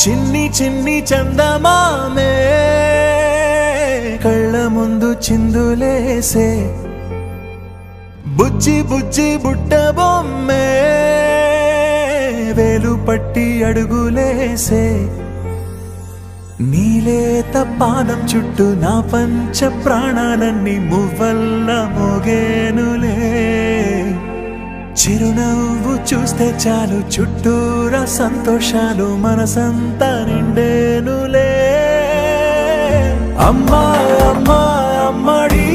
చిన్ని చిన్ని చందమామే కళ్ళ ముందు చిందులేసే బుజ్జి బుజ్జి బుట్ట బొమ్మే వేలు పట్టి అడుగులేసే నీలేత పాదం చుట్టూ నా పంచ ప్రాణాలన్నీ మువ్వల్ల మోగేనులే చిరునవ్వు చూస్తే చాలు చుట్టూరా సంతోషాలు మనసంతా నిండేనులే అమ్మా అమ్మా అమ్మడి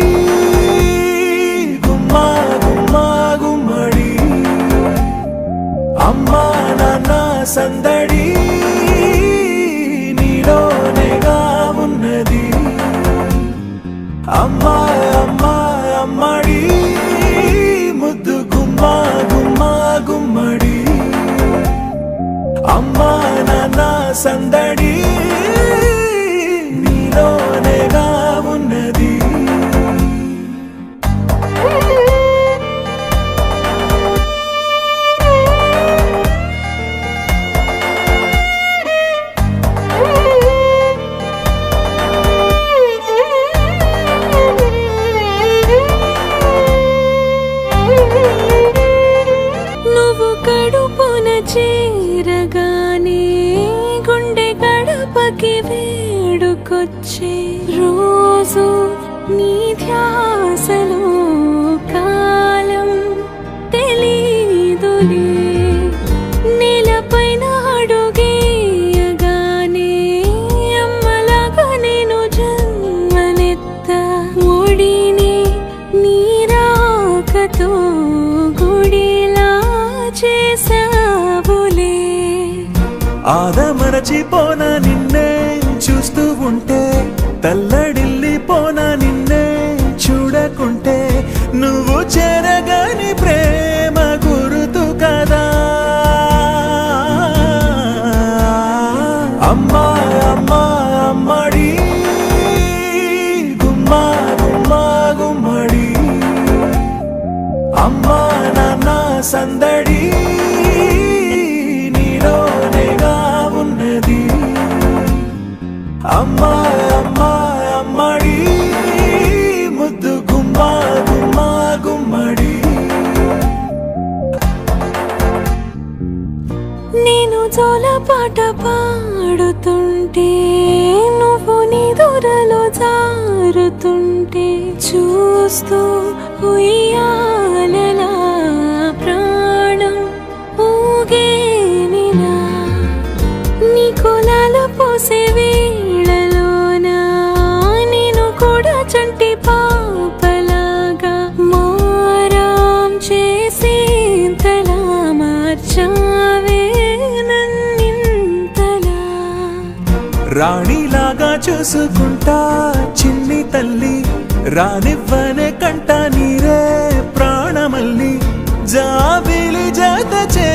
గుమ్మా గుమ్మా గుమ్మడి అమ్మా నాన్న సందడి నీలోనేగా ఉన్నది అమ్మా అమ్మా అమ్మడి ముద్దు గుమ్మా గుమ్మా గుమ్మడి అమ్మా నాన్న సందడి నీలోనేగా ఉన్నది చేరగానే గుండె గడపకి వేడుకొచ్చే రోజు నీ ధ్యాసలో కాలం తెలీదులే నేలపైన అడుగేయగానే అమ్మలాగా నేను జన్మనెత్త ఒడిని నీరాకతో గుడిలా చేసా ఆదమరచిపోనా నిన్నే చూస్తూ ఉంటే తల్లడిల్లిపోనా నిన్నే చూడకుంటే నువ్వు చేరగాని ప్రేమ గురుతు కదా అమ్మా అమ్మా అమ్మడి గుమ్మా గుమ్మా గుమ్మడి అమ్మా నాన్న సందడి అమ్మా అమ్మా అమ్మడి ముద్దు గుమ్మా గుమ్మా గుమ్మడి నేను జోలపాట పాడుతుంటే నువ్వు నిదురలో జారుతుంటే చూస్తూ ఉయ్యాలలా ప్రాణం ఊగేనినా నీ కులాల పోసే చంటి పాపలాగా మారాం చేసేంతలా మార్చావే నన్నింతలా రాణిలాగా చూసుకుంటా చిన్ని తల్లి రానివ్వనే కంట నీరే ప్రాణమల్లి జాబిలి జత చే